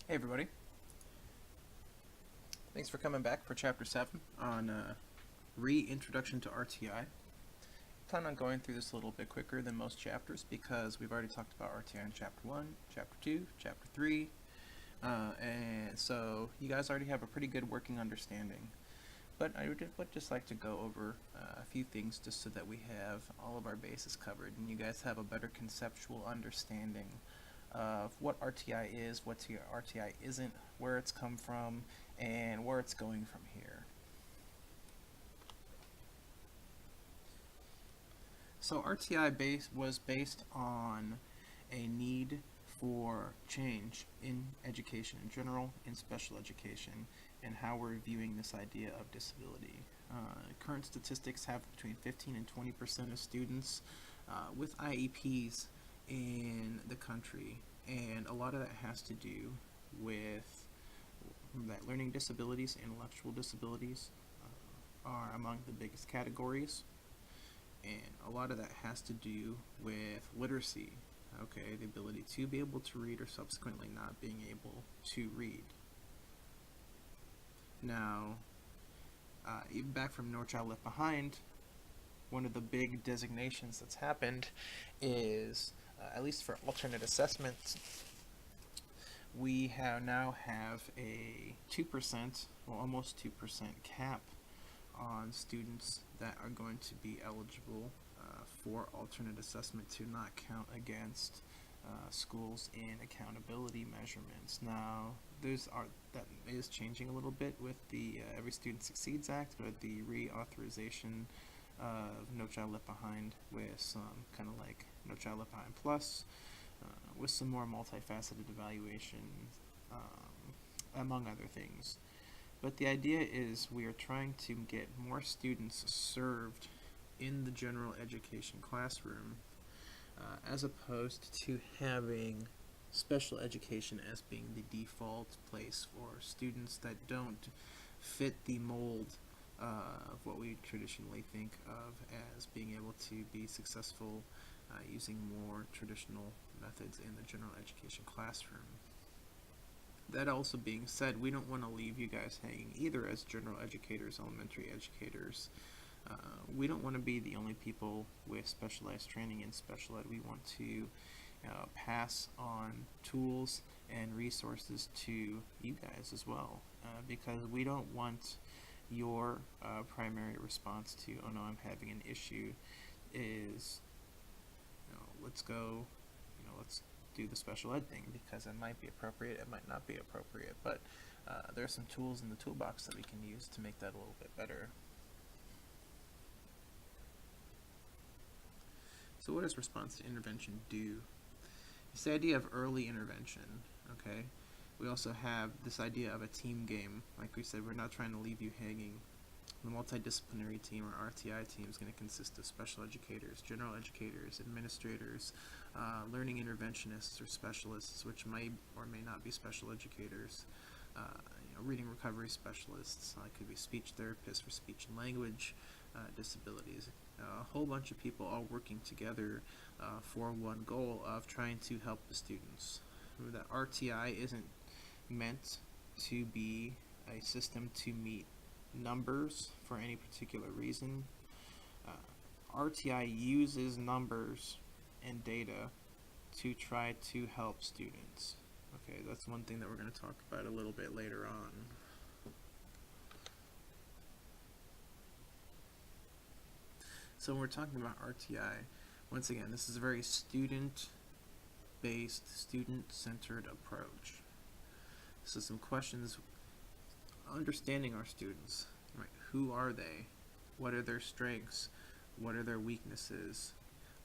Hey everybody, thanks for coming back for Chapter 7 on Reintroduction to RTI. I plan on going through this a little bit quicker than most chapters because we've already talked about RTI in Chapter 1, Chapter 2, Chapter 3, and so you guys already have a pretty good working understanding. But I would just like to go over a few things just so that we have all of our bases covered and you guys have a better conceptual understanding of what RTI is, what RTI isn't, where it's come from, and where it's going from here. So RTI was based on a need for change in education in general, in special education, and how we're viewing this idea of disability. Current statistics have between 15 and 20% of students with IEPs in the country, and a lot of that has to do with that learning disabilities, intellectual disabilities are among the biggest categories, and a lot of that has to do with literacy, okay, the ability to be able to read or subsequently not being able to read. Now, even back from No Child Left Behind, one of the big designations that's happened is, at least for alternate assessments, we now have a 2%, well almost 2% cap on students that are going to be eligible for alternate assessment to not count against schools in accountability measurements. Now, that is changing a little bit with the Every Student Succeeds Act, but the reauthorization of No Child Left Behind with some kind of like No Child Left Behind Plus, with some more multifaceted evaluation, among other things. But the idea is we are trying to get more students served in the general education classroom, as opposed to having special education as being the default place for students that don't fit the mold of what we traditionally think of as being able to be successful using more traditional methods in the general education classroom. That also being said, we don't want to leave you guys hanging either as general educators, elementary educators. We don't want to be the only people with specialized training in special ed. We want to pass on tools and resources to you guys as well, because we don't want your primary response to, oh no, I'm having an issue, is, let's go, let's do the special ed thing, because it might be appropriate, it might not be appropriate, but there are some tools in the toolbox that we can use to make that a little bit better. So what does response to intervention do? It's the idea of early intervention, okay? We also have this idea of a team game. Like we said, we're not trying to leave you hanging. The multidisciplinary team, or RTI team, is going to consist of special educators, general educators, administrators, learning interventionists or specialists, which may or may not be special educators, reading recovery specialists, could be speech therapists for speech and language disabilities, a whole bunch of people all working together for one goal of trying to help the students. Remember that RTI isn't meant to be a system to meet numbers for any particular reason. RTI uses numbers and data to try to help students. Okay, that's one thing that we're going to talk about a little bit later on. So when we're talking about RTI, once again, this is a very student-based, student-centered approach. So some questions, understanding our students, right? Who are they? What are their strengths? What are their weaknesses?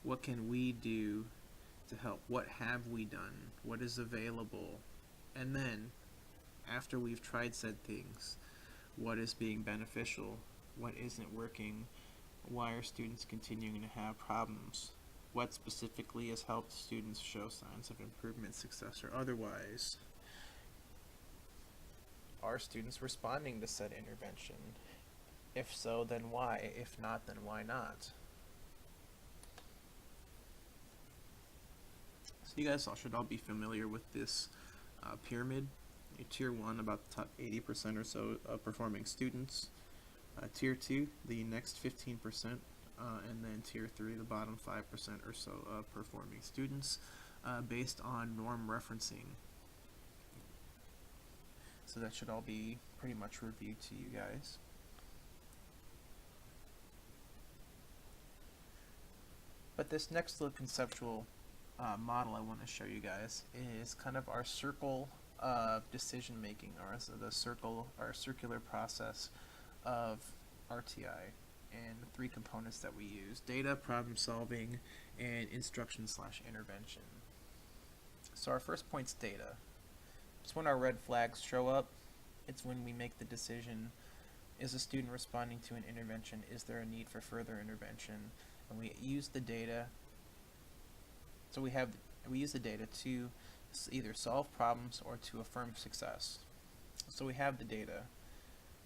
What can we do to help? What have we done? What is available? And then, after we've tried said things, what is being beneficial? What isn't working? Why are students continuing to have problems? What specifically has helped students show signs of improvement, success, or otherwise? Are students responding to said intervention? If so, then why? If not, then why not? So you guys should all be familiar with this pyramid Tier 1, about the top 80% or so of performing students. Tier 2, the next 15%, and then Tier 3, the bottom 5% or so of performing students, based on norm referencing. So that should all be pretty much reviewed to you guys. But this next little conceptual model I want to show you guys is kind of our circle of decision making, or our circular process of RTI, and the three components that we use: data, problem solving, and instruction/intervention. So our first point's data. It's when our red flags show up. It's when we make the decision: is a student responding to an intervention? Is there a need for further intervention? And we use the data. So we use the data to either solve problems or to affirm success. So we have the data.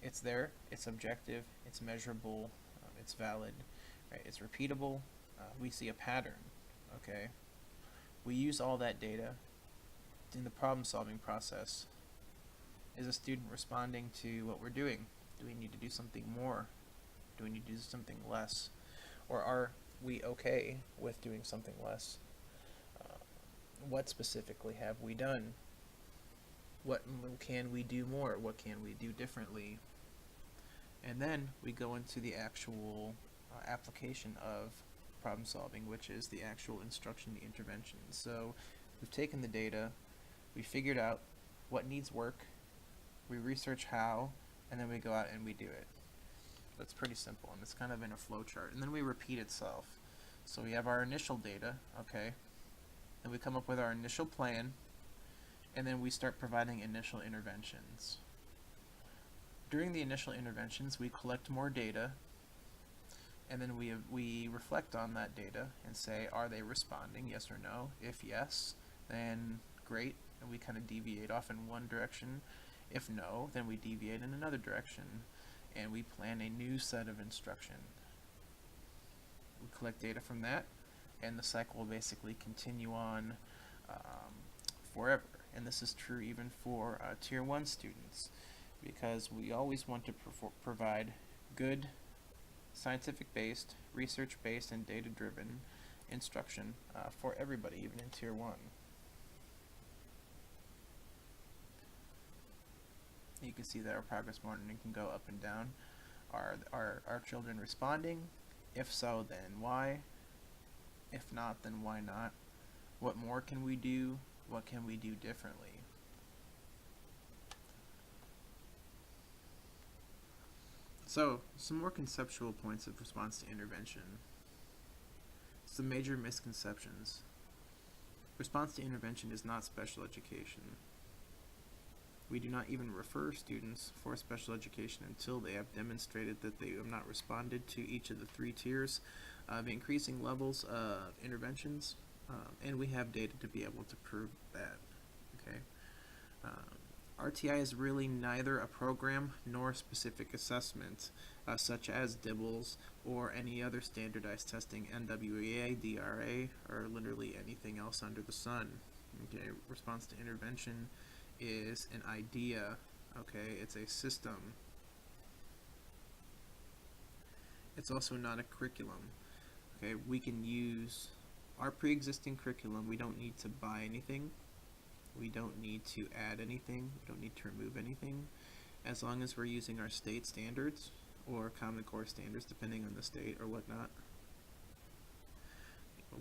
It's there. It's objective. It's measurable. It's valid. Right? It's repeatable. We see a pattern. Okay. We use all that data in the problem-solving process. Is a student responding to what we're doing? Do we need to do something more? Do we need to do something less? Or are we okay with doing something less? What specifically have we done? What can we do more? What can we do differently? And then we go into the actual application of problem solving, which is the actual instruction, the intervention. So we've taken the data, we figured out what needs work, we research how, and then we go out and we do it. That's pretty simple, and it's kind of in a flow chart. And then we repeat itself. So we have our initial data, okay, and we come up with our initial plan, and then we start providing initial interventions. During the initial interventions, we collect more data, and then we reflect on that data and say, are they responding, yes or no? If yes, then great, and we kind of deviate off in one direction. If no, then we deviate in another direction, and we plan a new set of instruction. We collect data from that, and the cycle will basically continue on forever. And this is true even for Tier 1 students, because we always want to provide good, scientific-based, research-based, and data-driven instruction for everybody, even in Tier 1. You can see that our progress monitoring can go up and down. Are children responding? If so, then why? If not, then why not? What more can we do? What can we do differently? So, some more conceptual points of response to intervention. Some major misconceptions. Response to intervention is not special education. We do not even refer students for special education until they have demonstrated that they have not responded to each of the three tiers of increasing levels of interventions, and we have data to be able to prove that. Okay. RTI is really neither a program nor a specific assessment, such as DIBELS or any other standardized testing, NWEA, DRA, or literally anything else under the sun. Okay. Response to intervention is an idea. Okay, it's a system. It's also not a curriculum. Okay, we can use our pre-existing curriculum. We don't need to buy anything. We don't need to add anything. We don't need to remove anything. As long as we're using our state standards or Common Core standards, depending on the state or whatnot,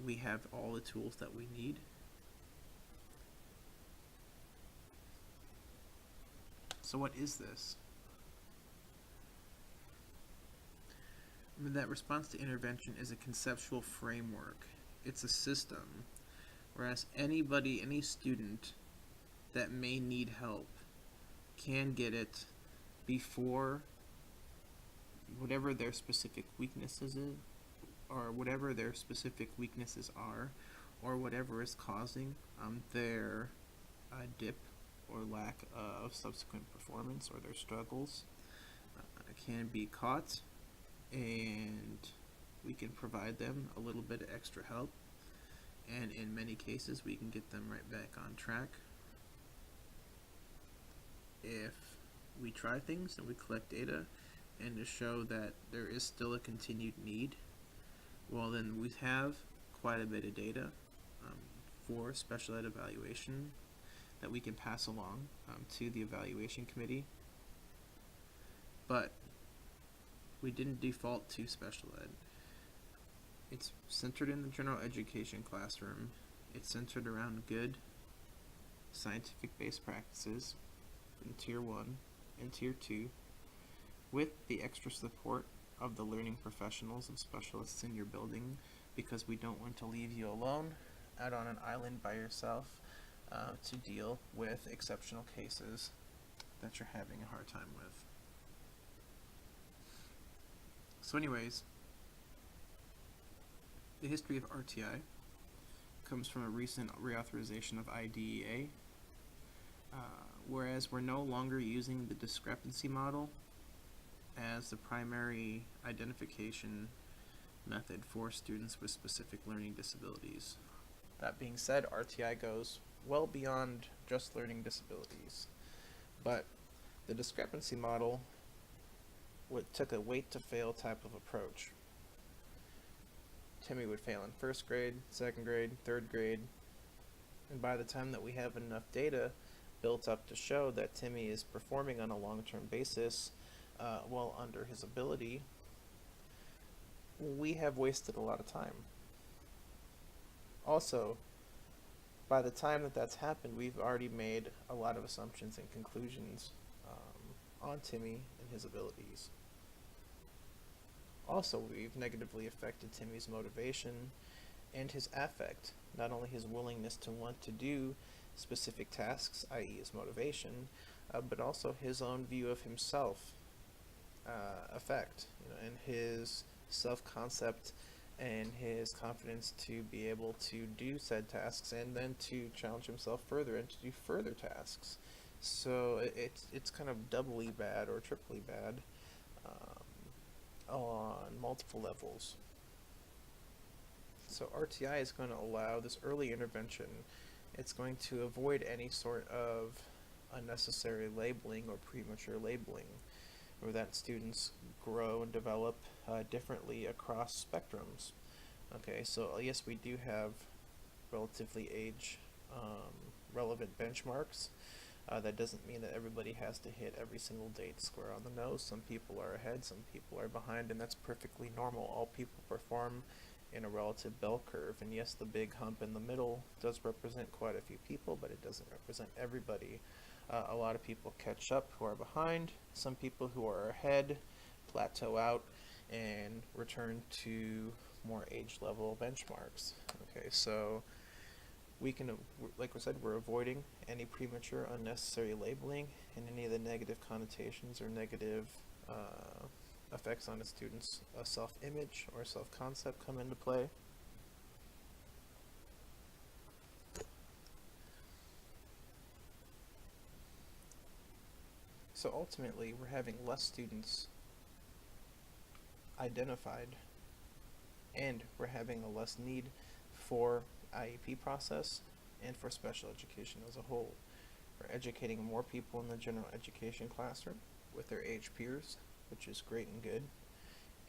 we have all the tools that we need. So what is this? That response to intervention is a conceptual framework. It's a system. Whereas any student that may need help can get it before whatever their specific weaknesses is, or whatever their specific weaknesses are, or whatever is causing their dip or lack of subsequent performance or their struggles can be caught, and we can provide them a little bit of extra help, and in many cases we can get them right back on track. if we try things and we collect data and to show that there is still a continued need, well then we have quite a bit of data for special ed evaluation that we can pass along to the evaluation committee. But we didn't default to special ed. It's centered in the general education classroom. It's centered around good scientific-based practices in Tier 1 and Tier 2 with the extra support of the learning professionals and specialists in your building, because we don't want to leave you alone out on an island by yourself to deal with exceptional cases that you're having a hard time with. So anyways, the history of RTI comes from a recent reauthorization of IDEA, whereas we're no longer using the discrepancy model as the primary identification method for students with specific learning disabilities. That being said, RTI goes well beyond just learning disabilities, but the discrepancy model took a wait to fail type of approach. Timmy would fail in first grade, second grade, third grade, and by the time that we have enough data built up to show that Timmy is performing on a long-term basis well under his ability, we have wasted a lot of time. Also, by the time that that's happened, we've already made a lot of assumptions and conclusions on Timmy and his abilities. Also, we've negatively affected Timmy's motivation and his affect, not only his willingness to want to do specific tasks, i.e. his motivation, but also his own view of himself, and his self-concept and his confidence to be able to do said tasks and then to challenge himself further and to do further tasks. So it's kind of doubly bad or triply bad on multiple levels. So RTI is going to allow this early intervention. It's going to avoid any sort of unnecessary labeling or premature labeling, or that students grow and develop differently across spectrums. Okay, so yes, we do have relatively age relevant benchmarks. That doesn't mean that everybody has to hit every single date square on the nose. Some people are ahead, some people are behind, and that's perfectly normal. All people perform in a relative bell curve, and yes, the big hump in the middle does represent quite a few people, but it doesn't represent everybody. A lot of people catch up who are behind. Some people who are ahead plateau out and return to more age level benchmarks. Okay, so we can, like I said, we're avoiding any premature unnecessary labeling and any of the negative connotations or negative effects on a student's self-image or self-concept come into play. So ultimately, we're having less students identified, and we're having a less need for IEP process and for special education as a whole. We're educating more people in the general education classroom with their age peers, which is great and good,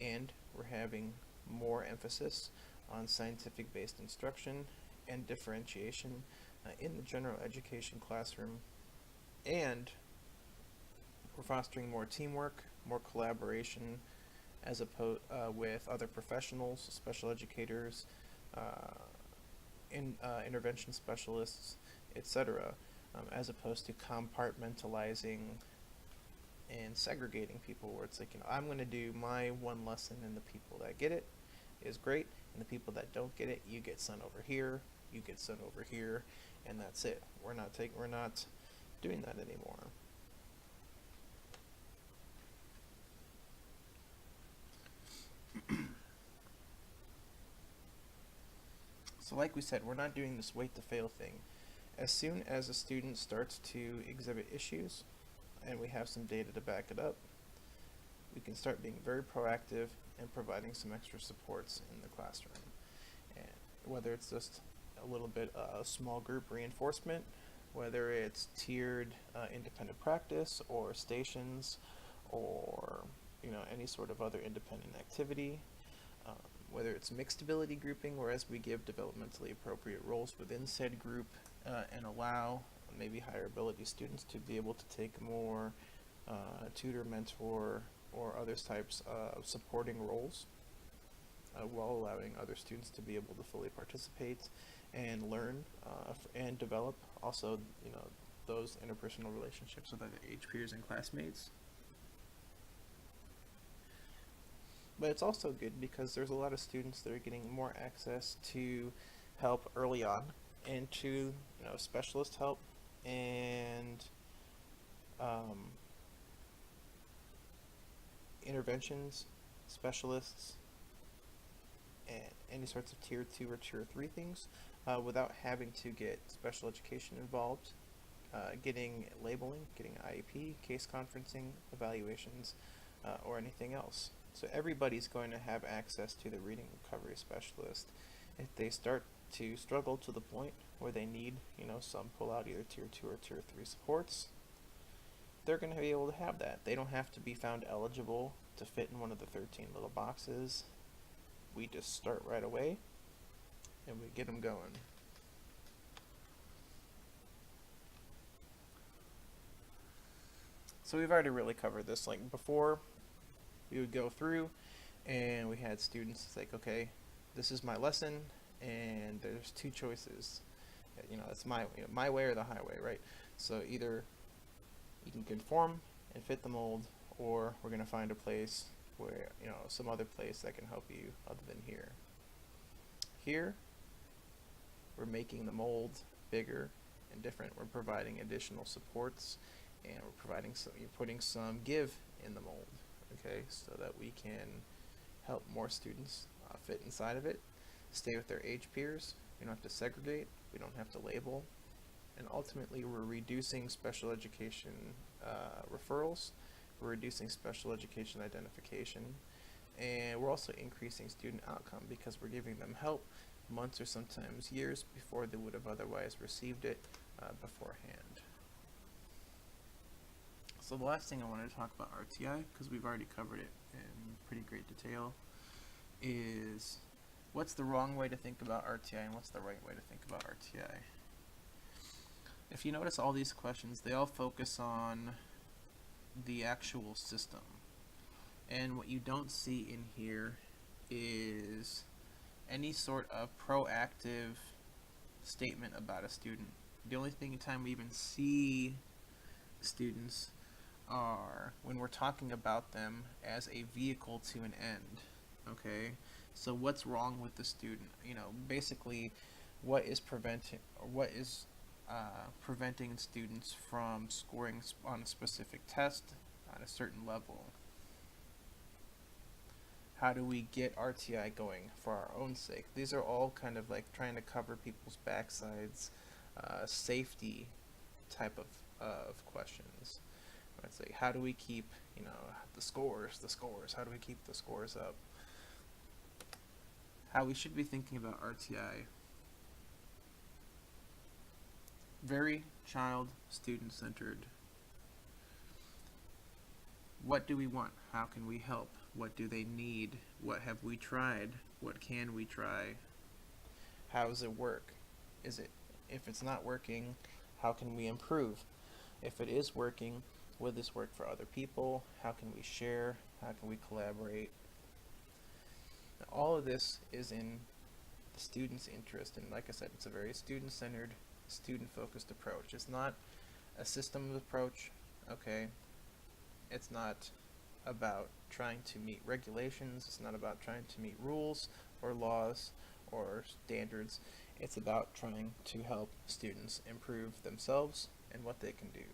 and we're having more emphasis on scientific-based instruction and differentiation in the general education classroom, and we're fostering more teamwork, more collaboration as opposed with other professionals, special educators, intervention specialists, etc., as opposed to compartmentalizing and segregating people, where it's like, I'm going to do my one lesson, and the people that get it is great, and the people that don't get it, you get sent over here, you get sent over here, and that's it. We're not doing that anymore. So like we said, we're not doing this wait to fail thing. As soon as a student starts to exhibit issues, and we have some data to back it up, we can start being very proactive and providing some extra supports in the classroom. And whether it's just a little bit of small group reinforcement, whether it's tiered independent practice or stations or any sort of other independent activity, um, whether it's mixed ability grouping, whereas we give developmentally appropriate roles within said group and allow maybe higher ability students to be able to take more tutor, mentor, or other types of supporting roles, while allowing other students to be able to fully participate and learn and develop also those interpersonal relationships with other age peers and classmates. But it's also good because there's a lot of students that are getting more access to help early on and to specialist help and interventions, specialists, and any sorts of tier 2 or tier 3 things without having to get special education involved, getting labeling, getting IEP, case conferencing, evaluations, or anything else. So everybody's going to have access to the reading recovery specialist. If they start to struggle to the point where they need, some pull-out either tier 2 or tier 3 supports, they're going to be able to have that. They don't have to be found eligible to fit in one of the 13 little boxes. We just start right away and we get them going. So we've already really covered this. Like before, we would go through and we had students like, okay, this is my lesson and there's two choices. It's my way or the highway, right? So either you can conform and fit the mold, or we're going to find a place where, some other place that can help you other than here. Here, we're making the mold bigger and different. We're providing additional supports, and we're providing you're putting some give in the mold, okay, so that we can help more students fit inside of it, stay with their age peers. We don't have to segregate, we don't have to label, and ultimately we're reducing special education referrals, we're reducing special education identification, and we're also increasing student outcome because we're giving them help months or sometimes years before they would have otherwise received it beforehand. So the last thing I wanted to talk about RTI, because we've already covered it in pretty great detail, is what's the wrong way to think about RTI and what's the right way to think about RTI. If you notice all these questions, they all focus on the actual system. And what you don't see in here is any sort of proactive statement about a student. The only time we even see students are when we're talking about them as a vehicle to an end. Okay, so what's wrong with the student? Basically, what is preventing students from scoring on a specific test at a certain level? How do we get RTI going for our own sake? These are all kind of like trying to cover people's backsides, safety type of questions. It's like, how do we keep, the scores, how do we keep the scores up? How we should be thinking about RTI. Very child, student-centered. What do we want? How can we help? What do they need? What have we tried? What can we try? How does it work? If it's not working, how can we improve? If it is working, will this work for other people? How can we share? How can we collaborate? Now, all of this is in the student's interest, and like I said, it's a very student-centered, student-focused approach. It's not a systems approach, okay? It's not about trying to meet regulations. It's not about trying to meet rules or laws or standards. It's about trying to help students improve themselves and what they can do.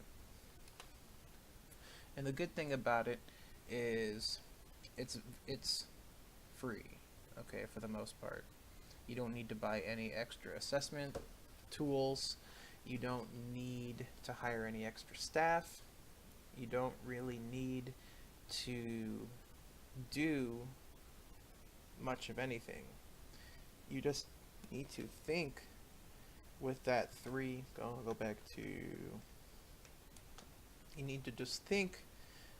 And the good thing about it is it's free, okay, for the most part. You don't need to buy any extra assessment tools. You don't need to hire any extra staff. You don't really need to do much of anything. You just need to think with that 3, I'll go back to, you need to just think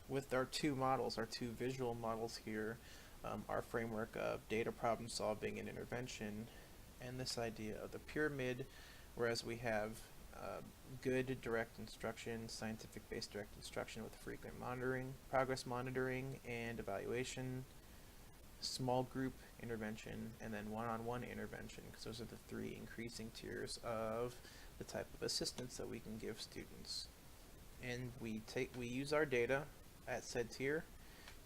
with our 2 models, our 2 visual models here, our framework of data problem solving and intervention, and this idea of the pyramid, whereas we have good direct instruction, scientific-based direct instruction with frequent monitoring, progress monitoring, and evaluation, small group intervention, and then one-on-one intervention, because those are the 3 increasing tiers of the type of assistance that we can give students. And we use our data at said tier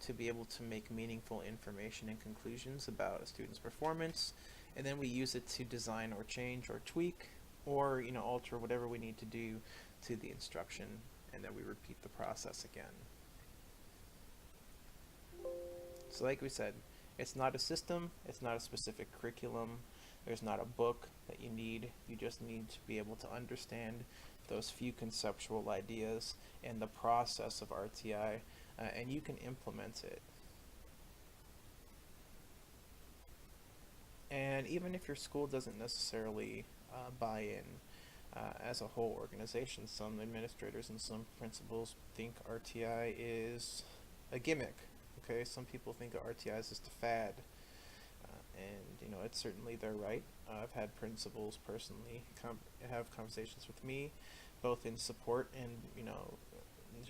to be able to make meaningful information and conclusions about a student's performance, and then we use it to design or change or tweak or alter whatever we need to do to the instruction, and then we repeat the process again. So like we said, it's not a system, it's not a specific curriculum, there's not a book that you need, you just need to be able to understand those few conceptual ideas and the process of RTI, and you can implement it. And even if your school doesn't necessarily buy in as a whole organization, some administrators and some principals think RTI is a gimmick. Okay, some people think of RTI as just a fad, and it's certainly they're right. I've had principals personally have conversations with me, both in support and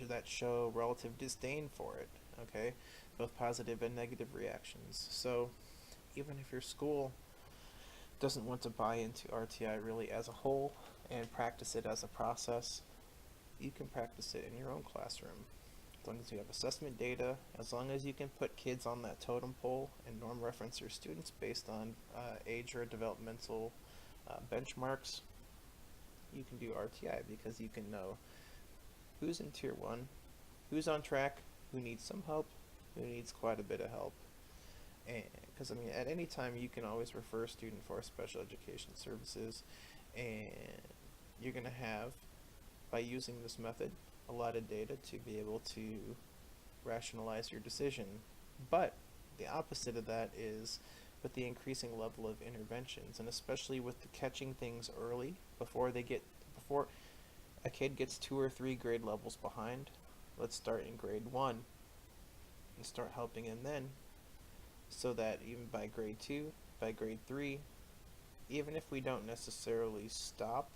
that show relative disdain for it. Okay, both positive and negative reactions. So even if your school doesn't want to buy into RTI really as a whole and practice it as a process, you can practice it in your own classroom. As long as you have assessment data, as long as you can put kids on that totem pole and norm reference your students based on age or developmental benchmarks, you can do RTI, because you can know who's in tier 1, who's on track, who needs some help, who needs quite a bit of help. Because at any time you can always refer a student for special education services, and you're going to have, by using this method, a lot of data to be able to rationalize your decision. But the opposite of that is with the increasing level of interventions, and especially with the catching things early before a kid gets 2 or 3 grade levels behind. Let's start in grade 1 and start helping him then, so that even by grade 2, by grade 3, even if we don't necessarily stop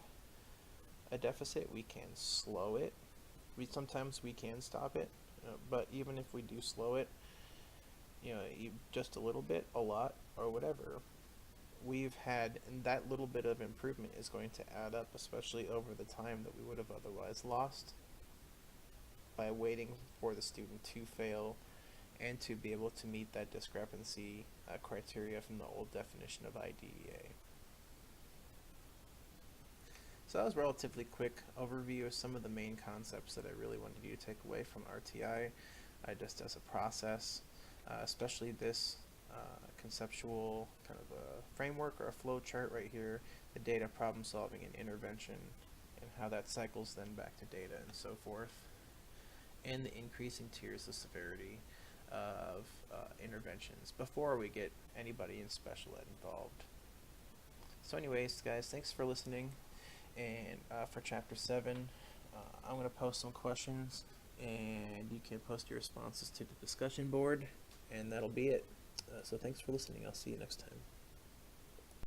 a deficit, we can slow it. Sometimes we can stop it, but even if we do slow it, just a little bit, a lot, or whatever, we've had, and that little bit of improvement is going to add up, especially over the time that we would have otherwise lost by waiting for the student to fail and to be able to meet that discrepancy criteria from the old definition of IDEA. So that was a relatively quick overview of some of the main concepts that I really wanted you to take away from RTI, just as a process, especially this conceptual kind of a framework or a flow chart right here, the data problem solving and intervention, and how that cycles then back to data and so forth, and the increasing tiers of severity of interventions before we get anybody in special ed involved. So anyways, guys, thanks for listening. And for chapter 7, I'm going to post some questions, and you can post your responses to the discussion board, and that'll be it. So thanks for listening. I'll see you next time.